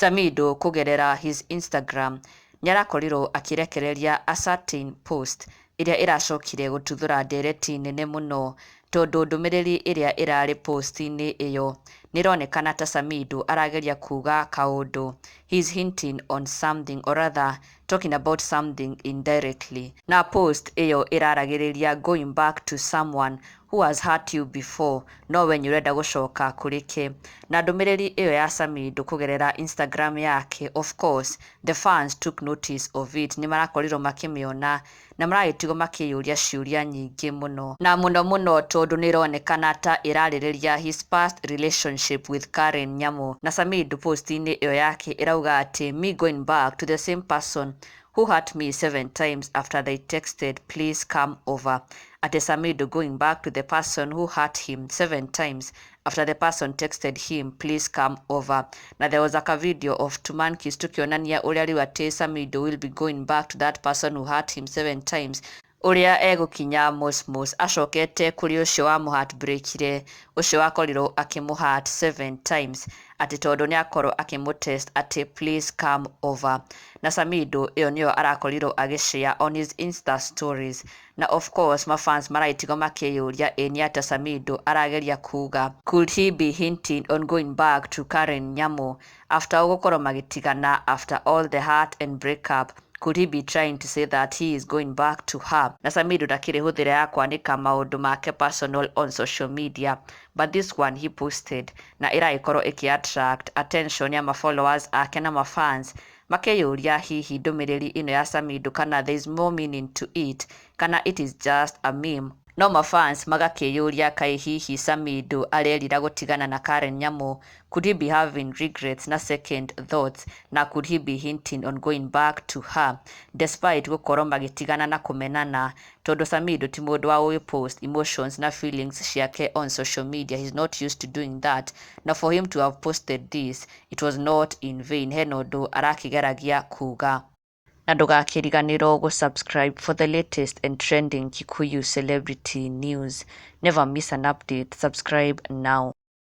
Samidoh kũgerera his Instagram nĩarakorirwo akĩrekereria a certain post ĩrĩa ĩracokire gũtuthũra ndereti nene mũno tondũ ndũmĩrĩri ĩrĩa ĩrarĩ post-inĩ ĩyo nĩronekana ta Samidoh arageria kuga kaũndũ. He's hinting on something or rather talking about something indirectly. Na post ĩyo ĩraragĩrĩria going back to someone who has hurt you before no we nĩũrenda gũcoka kũrĩ ke. Na ndũmĩrĩri ĩyo ya Samidoh kũgerera Instagram yake, of course the fans took notice of it, nĩmarakorirwo makĩmĩona na maragĩtigwo makĩyũria ciũria nyingĩ mũno, na mũno mũno tondũ nĩronekana ta ĩrarĩrĩria his past relationship with Karen Nyamu. Na Samidoh post-inĩ ĩyo yake ĩrauga atĩ me going back to the same person who hurt me 7 times after they texted please come over. Ati Samidoh going back to the person who hurt him 7 times after the person texted him please come over. Na there was like a video of two monkeys tukionania ũrĩa rĩu atĩ Samidoh will be going back to that person who hurt him 7 times, ũrĩa egũkinya mos acokete kũrĩ ũcio wa mũheartbreakire, ũcio wakorirwo akĩmũhurt 7 times atĩ tondũ nĩakorwo akĩmũtest atĩ please come over. Na Samidoh ĩyo nĩyo arakorirwo agĩshare on his Insta stories. Na of course mafans maraitigwo makĩyũria nĩ atĩa Samidoh arageria kuga. Could he be hinting on going back to Karen Nyamu after gũkorwo magĩtigana after all the hurt and breakup? Could he be trying to say that he is going back to her? Na Samidoh ndakĩrĩ hũthĩra ya kwandĩka maũndũ make personal on social media, but this one he posted na ĩragĩkorwo attract attention ya followers ake na mafans makeyũria hihi ndũmĩrĩri ĩno ya Samidoh kana there is more meaning to it kana it is just a meme. No mafans magakĩyũria kaĩ hihi Samidoh arerira gũtigana na Karen Nyamu. Could he be having regrets na second thoughts, na could he be hinting on going back to her despite gũkorwo magĩtigana na kũmenana, tondũ Samidoh ti mũndũ wa gũpost emotions na feelings ciake on social media. He's not used to doing that. Now for him to have posted this, it was not in vain. Hena ũndũ arakĩgeragia kuga. Na ndũgakĩriganĩrwo gũsubscribe for the latest and trending Kikuyu celebrity news. Never miss an update. Subscribe now.